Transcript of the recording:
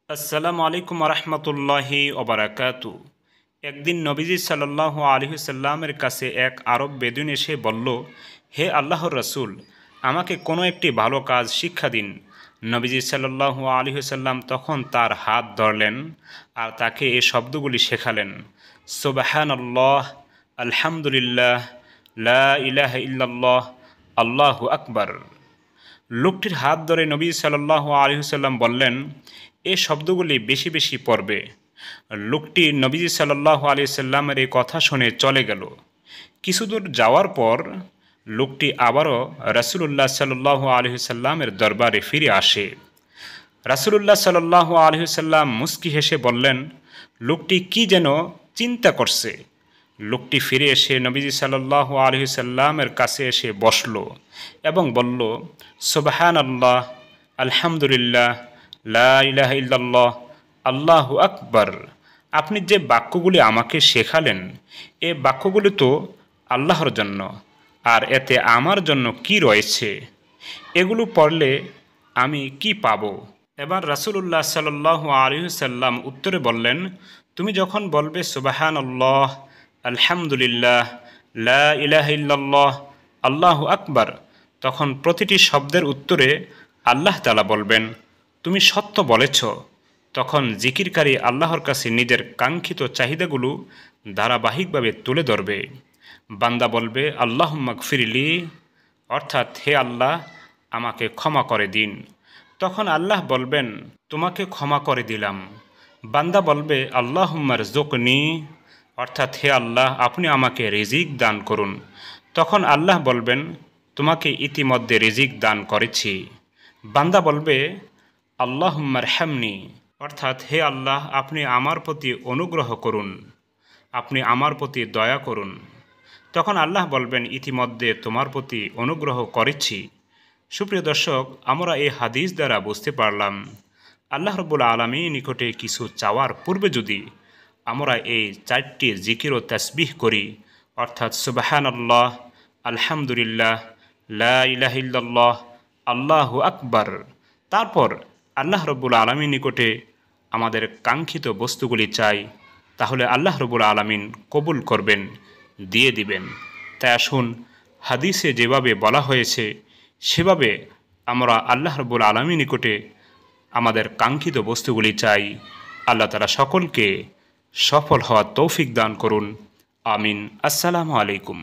আসসালামু আলাইকুম রহমতুল্লাহি ওবারাকাতু। একদিন নবীজি সাল্লাল্লাহু আলাইহি সাল্লামের কাছে এক আরব বেদুইন এসে বলল, হে আল্লাহর রসুল, আমাকে কোনো একটি ভালো কাজ শিক্ষা দিন। নবীজি সাল্লাল্লাহু আলাইহি সাল্লাম তখন তার হাত ধরলেন আর তাকে এই শব্দগুলি শেখালেন, সুবহানাল্লাহ, আলহামদুলিল্লাহ, লা ইলাহা ইল্লাল্লাহ, আল্লাহু আকবার। লোকটির হাত ধরে নবী সাল্লাল্লাহু আলাইহি সাল্লাম বললেন, এই শব্দগুলি বেশি বেশি পড়বে। লোকটি নবীজি সাল্লাল্লাহু আলাইহি সাল্লামের এই কথা শুনে চলে গেল। কিছুদূর যাওয়ার পর লোকটি আবারও রাসূলুল্লাহ সাল্লাল্লাহু আলাইহি সাল্লামের দরবারে ফিরে আসে। রাসূলুল্লাহ সাল্লাল্লাহু আলাইহি সাল্লাম মুস্কি হেসে বললেন, লোকটি কি যেন চিন্তা করছে। লোকটি ফিরে এসে নবীজি সাল্লাল্লাহু আলাইহি সাল্লামের কাছে এসে বসল এবং বলল, সুবহানাল্লাহ, আলহামদুলিল্লাহ, লা ইলাহা ইল্লাল্লাহ, আল্লাহু আকবার। আপনি যে বাক্যগুলি আমাকে শেখালেন, এ বাক্যগুলি তো আল্লাহর জন্য, আর এতে আমার জন্য কি রয়েছে? এগুলো পড়লে আমি কি পাব? এবার রাসূলুল্লাহ সাল্লাল্লাহু আলাইহি সাল্লাম উত্তরে বললেন, তুমি যখন বলবে সুবহানাল্লাহ, আলহামদুলিল্লাহ, লা ইলাহা ইল্লাল্লাহ, আল্লাহু আকবার, তখন প্রতিটি শব্দের উত্তরে আল্লাহ তাআলা বলবেন, তুমি সত্য বলেছ। তখন জিকিরকারী আল্লাহর কাছে নিজের কাঙ্ক্ষিত চাহিদাগুলো ধারাবাহিকভাবে তুলে ধরবে। বান্দা বলবে, আল্লাহুম্মা গফিরলি, অর্থাৎ হে আল্লাহ, আমাকে ক্ষমা করে দিন। তখন আল্লাহ বলবেন, তোমাকে ক্ষমা করে দিলাম। বান্দা বলবে, আল্লাহুম্মা রযুকনি, অর্থাৎ হে আল্লাহ, আপনি আমাকে রিজিক দান করুন। তখন আল্লাহ বলবেন, তোমাকে ইতিমধ্যে রিজিক দান করেছি। বান্দা বলবে, আল্লাহুম্মা রহমনি, অর্থাৎ হে আল্লাহ, আপনি আমার প্রতি অনুগ্রহ করুন, আপনি আমার প্রতি দয়া করুন। তখন আল্লাহ বলবেন, ইতিমধ্যে তোমার প্রতি অনুগ্রহ করেছি। সুপ্রিয় দর্শক, আমরা এই হাদিস দ্বারা বুঝতে পারলাম, আল্লাহ রাব্বুল আলামিনের নিকটে কিছু চাওয়ার পূর্বে যদি আমরা এই চারটি জিকির ও তাসবিহ করি, অর্থাৎ সুবহানাল্লাহ, আলহামদুলিল্লাহ, লা ইলাহা ইল্লাল্লাহ, আল্লাহু আকবার, তারপর আল্লাহ রাব্বুল আলামিনের নিকটে আমাদের কাঙ্ক্ষিত বস্তুগুলি চাই, তাহলে আল্লাহ রাব্বুল আলামিন কবুল করবেন, দিয়ে দিবেন। তাই আসুন, হাদিসে যেভাবে বলা হয়েছে সেভাবে আমরা আল্লাহ রাব্বুল আলামিনের নিকটে আমাদের কাঙ্ক্ষিত বস্তুগুলি চাই। আল্লাহ তাআলা সকলকে সফল হওয়ার তৌফিক দান করুন। আমিন। আসসালামু আলাইকুম।